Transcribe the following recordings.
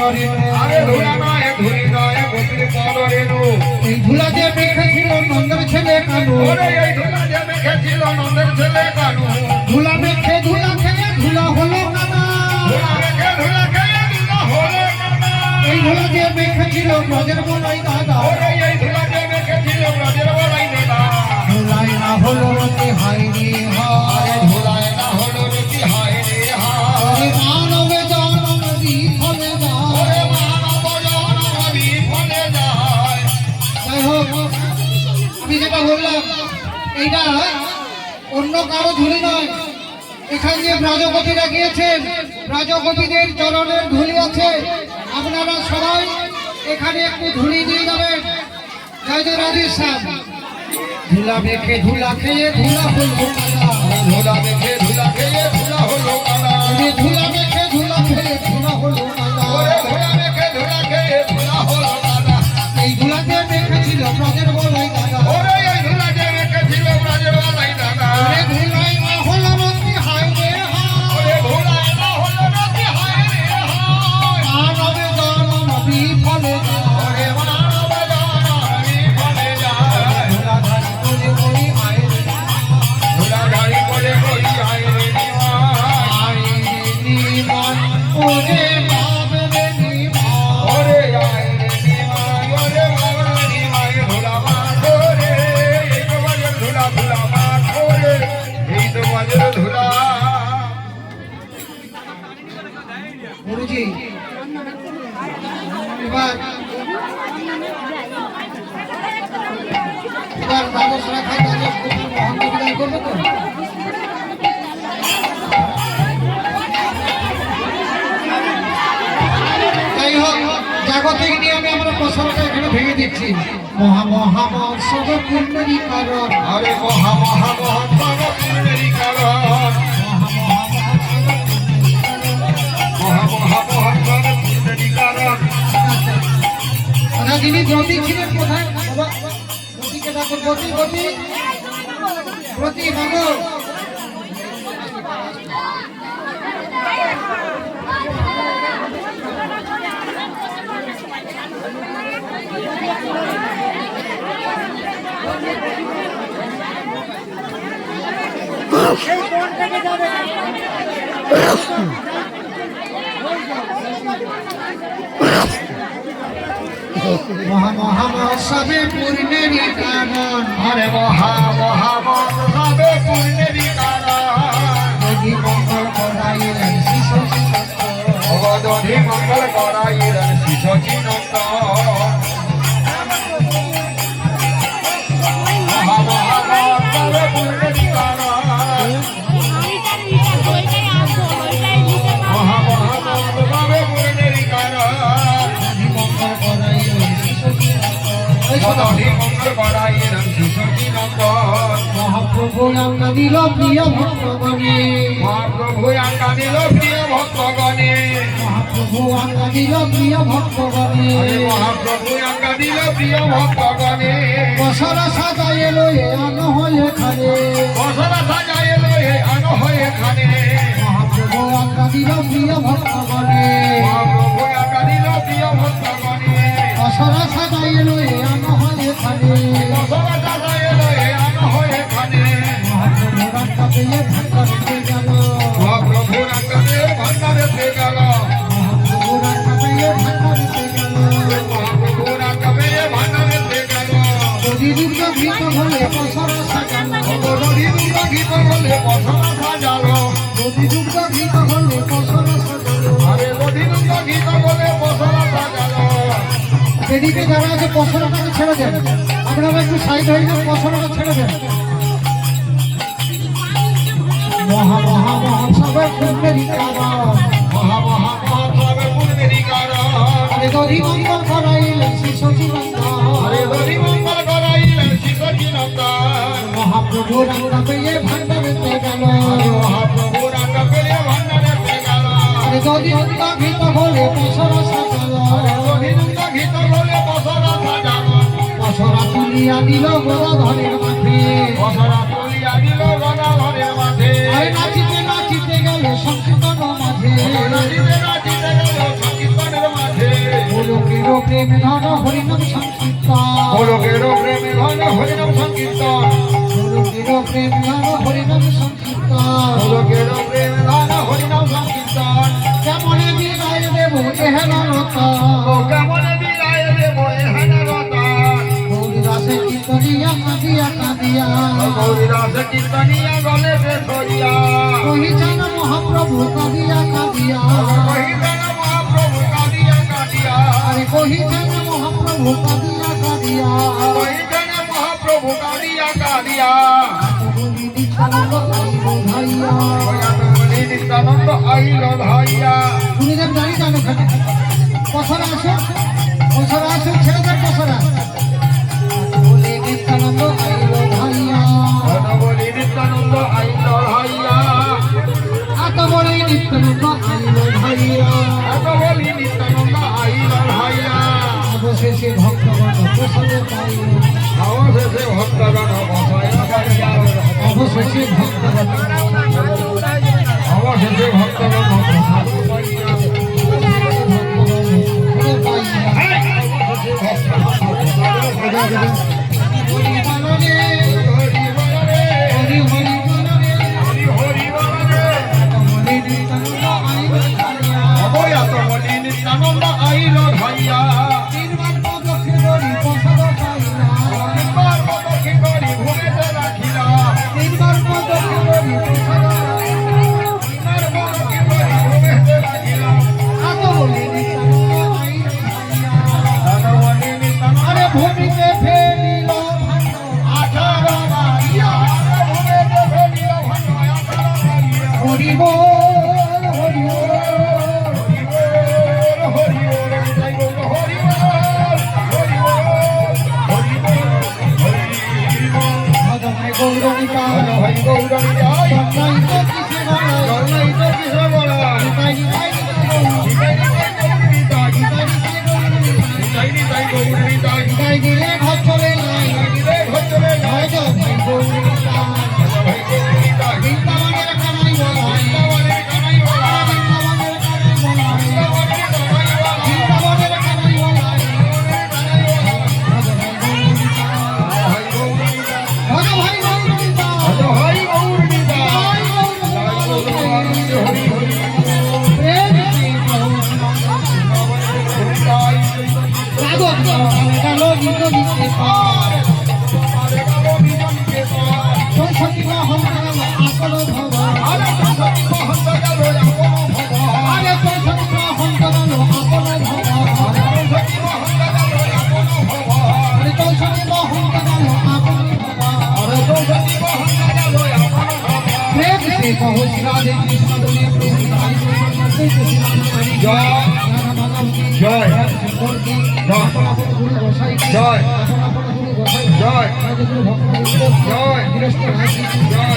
আরে ধুলা নয় ধুলি নয় গোপীর পদরেণু এই ধুলা যে মেখেছিল নন্দের ছেলে কানু ওরে এই ধুলা যে মেখেছিল নন্দের ছেলে কানু ধুলা মেখে ধুলা খেয়ে ধুলা হলো কানা ধুলা মেখে ধুলা খেয়ে ধুলা হলো কানা এই ধুলা যে মেখেছিল ব্রজের বলাই দাদা ওরে এই ধুলা যে মেখেছিল ব্রজের বলাই দাদা ধুলাই না হলো রতি হাই রে আরে ধুলায় না হলো রতি হায় রে হায় মানবে জনম বিফলে ওরে যায় মানব জনম বিফলে যায় যাই হোক আমি যেটা বললাম এইটা অন্য কারো ধুলি নয় এখানে যে ব্রজগোপীরা গিয়েছেন ব্রজগোপীদের চরণের ধুলি আছে আপনারা সবাই এখানে একটু ধুলি দিয়ে যাবেন জয় জয় রাধেশ্যাম ধুলা মেখে ধুলা খেয়ে ধুলা হলো কানা ধুলা মেখে ধুলা খেয়ে ধুলা হলো কানা ধুলা মেখে ধুলা খেয়ে ধুলা হলো কানা ওরে ধুলা মেখে ধুলা খেয়ে ধুলা হলো কানা এই ধুলাতে মেখেছিল ব্রজের বলাই দাদা ওরে এই ধুলা যে মেখেছিল ব্রজের বলাই দাদা ওরে ধুলাই না হলো রতি হাই রে ওরে ধুলায় না হলো রতি হায় রে হায় মানবে জনম বিফলে ওরে মানব জনম বিফলে যায় ধুলাধারী করে করি আয় রে ধুলা ধারি করে করি হায় রে নিমা আয় রে নিমান ওরে বাবে রে নিমান ওরে হায় রে নিমা ওরে বাবা নিমা ধুলা মা করে এই তো বাজে ধুলা ধুলা মা করে এই তো বাজে ধুলা গুরুজি এবার দ্বাদশ রাখায় দ্বাদশ মহান্ত বিদায় করবো তো যাই হোক জাগতিক নিয়মে আমরা প্রসঙ্গটা এখানে ভেঙে দিচ্ছি মহামহোৎসব পুণ্যেরই কারণ আরে মহা মহা মহত্তম পুণ্যেরই কারণ মহা মহা মহত্তম পুণ্যেরই কারণ আচ্ছা যিনি জ্যোতি ছিলেন কোথায় বাবা জ্যোতিকে ডাকুন জ্যোতি জ্যোতি জ্যোতি মাগো মহামহোৎসবে পূর্ণেরই কারণ আরে মহা মহা মহত্তমে পুণ্যেরই কারণ যদি মঙ্গল করাইলেন শিশু অবদধি মঙ্গল করাইলেন শিশি নন্দন মহা মহা মহত্তমে পুণ্যেরই কারণ মহা মহা মহত্তমে পুণ্যেরই কারণ যদি মঙ্গল করাইলেন শিশু অবদধি মঙ্গল করাইলেন শিশি নন্দন মহাপ্রভু আজ্ঞা দিল প্রিয় ভক্তগণে মহাপ্রভু আজ্ঞা দিল প্রিয় ভক্তগণে মহাপ্রভু আজ্ঞা দিল প্রিয় ভক্তগণে আরে মহাপ্রভু আজ্ঞা দিল প্রিয় ভক্তগণে বসরা সাজাই এলো এ আন হয়ে খানে বসরা সাজায় এলো হে আনো হয়ে এখানে মহাপ্রভু আজ্ঞা দিল প্রিয় ভক্তগণে মহাপ্রভু আজ্ঞা দিল প্রিয় ভক্তগণে বসরা সাজাই এলো এ আন হয়ে খানে বসরা সাজায় এলো হে আনো হয়ে এখানে মহাপ্রভু আজ্ঞা পেয়ে ভান্ডারে গেল মহাপ্রভু আজ্ঞাতে ভান্ডারেতে গেল মহাপ্রভু আজ্ঞা পেয়ে ভান্ডারে গেল মহাপ্রভু আজ্ঞা পেয়ে ভান্ডারেতে গেল যদি দুর্গ ভীত হলে বসরা সাজানো অবরোধী দুর্গা গীত বলে বসরা সাজালো যদি দুর্গ ভীত হলে বসরা সাজানো আরে রোধী দুর্গা গীত বলে বসরা সাজালো এদিকে যারা আছে বসরাটাকে ছেড়ে দেন আপনারা একটু সাইড হয়ে যান বসরাটা ছেড়ে দেন মহামহোৎসবের পূর্ণেরই কারণ মহা মহা মহত্তমে পুণ্যেরই কারণ আরে দধি মঙ্গল করাইলেন শিশু আরে রোধী মঙ্গল করাইলেন শিশি নন্দন মহাপ্রভু রাঙ্গা পেয়ে ভান্ডারেতে গেল মহাপ্রভু আজ্ঞা পেয়ে ভান্ডারেতে গেল আরে দধি মঙ্গল ভীত হলে বসরা সাজালো রোধী দুর্গা গীত বলে বসরা সাজালো বসরা তুলিয়া দিল গোড়া ধরের মাঠে বসরা তুলিয়া দিল গদাধরের মাঠে আরে নাচিতে নাচিতে গেল সংকীর্তন মাঝে নাচিতে নাচিতে গেল সংকীর্তনের মাঠে প্রেমে ধন হরিনাম সংকীর্তন গোলকের প্রেমে ধন হরিনাম সংকীর্তন গোলকের প্রেমে ধন হরিনাম সংকীর্তন গোলকের প্রেমে ধন হরিনাম সংকীর্তন কেমনে বিদায় দেব এহেন রতন ও কেমন বিদায় দেব এহেন রতন গৌরী দাসে কীর্তনিয়া কাঁদিয়া কাঁদিয়া গৌরী দাস কীর্তনিয়া গলে ধরিয়া কহিছেন মহাপ্রভু কাঁদিয়া কাঁদিয়া কহিলেন মহাপ্রভু কাঁদিয়া কাঁদিয়া আরে কহিছেন মহাপ্রভু কাঁদিয়া কাঁদিয়া কহিলেন মহাপ্রভু কাঁদিয়া কাঁদিয়া বলি নিত্যানন্দ আইলো ভাইয়া বলি নিত্যানন্দ আইল ভাইয়া গুরুদেব দাঁড়িয়ে যান ওখানে পছরা আসুন ছেলেদের পছরা বলি নিত্যানন্দ আইলো ভাইয়া বলি নিত্যানন্দ আইল ভাইয়া এত বলি নিত্যানন্দ আইলো ভাইয়া বলি নিত্যানন্দ আইল ভাইয়া অবশেষে ভক্তগণ প্রসাদে পাইল অবশেষে ভক্তগণ বসায় পাইয়া অবশেষে ভক্তগণ অবশেষে ভক্তগণ প্রসাদ পাইয়া হরি বলরে হরি হরি বলরে হরি বলরে বলি নিত্যানন্দ আইলো ভাইয়া অবয়াত বলি নিত্যানন্দ আইল ভাইয়া তিনবার পদক্ষে ধরি প্রসাদ পাইলা তিনবার পদক্ষে করি ঘুমেতে রাখিলা তিনবার পদক্ষে ধরি প্রসাদ পাইলা তিনবার পদক্ষে করি ঘুমেতে রাখিলা এত বলি নিত্যানন্দ আইলো ভাইয়া বলি নিত্যানন্দ আরে ভূমিতে ফেলিল ভাণ্ড 18 বারিয়া ঘুমেতে ফেলিল ভাণ্ড 18 বারিয়া হরি বল হরি বল হরি বল জয় বল হরি বল হরি বল হরি বল হরি বল ভজনে গৌরণিকা ভাই গৌরী জয় জন্মাইতে কিসে বলায় জন্মাই তো কিসে বলা নিতাই নিতাই নিতাই দিলে ঘর চলে নাই ভজ ভাই গৌরণিকা বৃন্দাবনের কানাই বলায় বৃন্দাবনের কানাই বলায় ভজ ভাই গৌরণিকা প্রেম শ্রী প্রভু সাধক গেল গীত লিখতে চৌষট্টি মহল আকল ভগবান আরে চৌষট্টি মহল আকল ভগবান আরে চৌষট্টি মহল আকল ভগবান प्रेम से कहो राधे कृष्ण बोले प्रभु জয় জয় गुरु गोसाई জয় জয় गुरु भक्त জয় गृहस्थ राशि জয়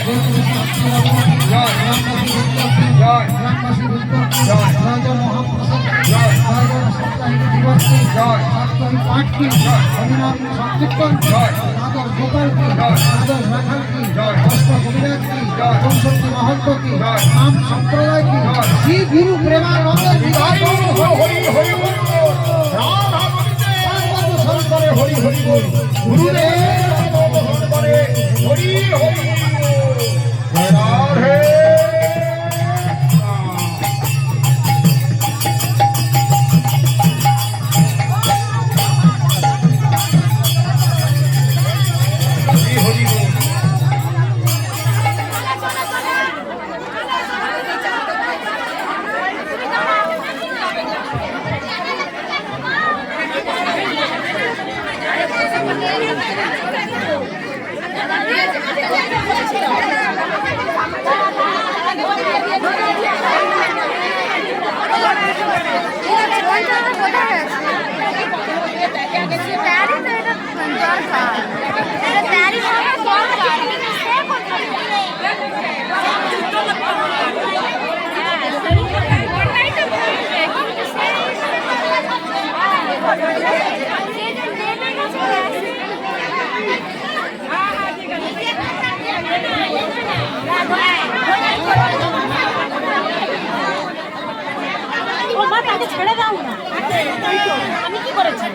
জয় জয় ग्रामवासी জয় राजा महाप्रसाद জয় राजा सप्ताहिक दिवस की জয় साप्ताहिक पाठ की हरिनाम संकीर्तन की राधा गोपाल की राधा राघव की अष्ट गोविंद की चौसठी महंत की नाम संप्रदाय की श्री गुरु प्रेमानंद হরি হরি বল রাধা শঙ্করে হরি হরি বল গুরুদেব শঙ্করে হরি হরি বল রাধে হরি বল ছেড়ে দাও না আমি কি করেছে।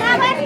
তারাই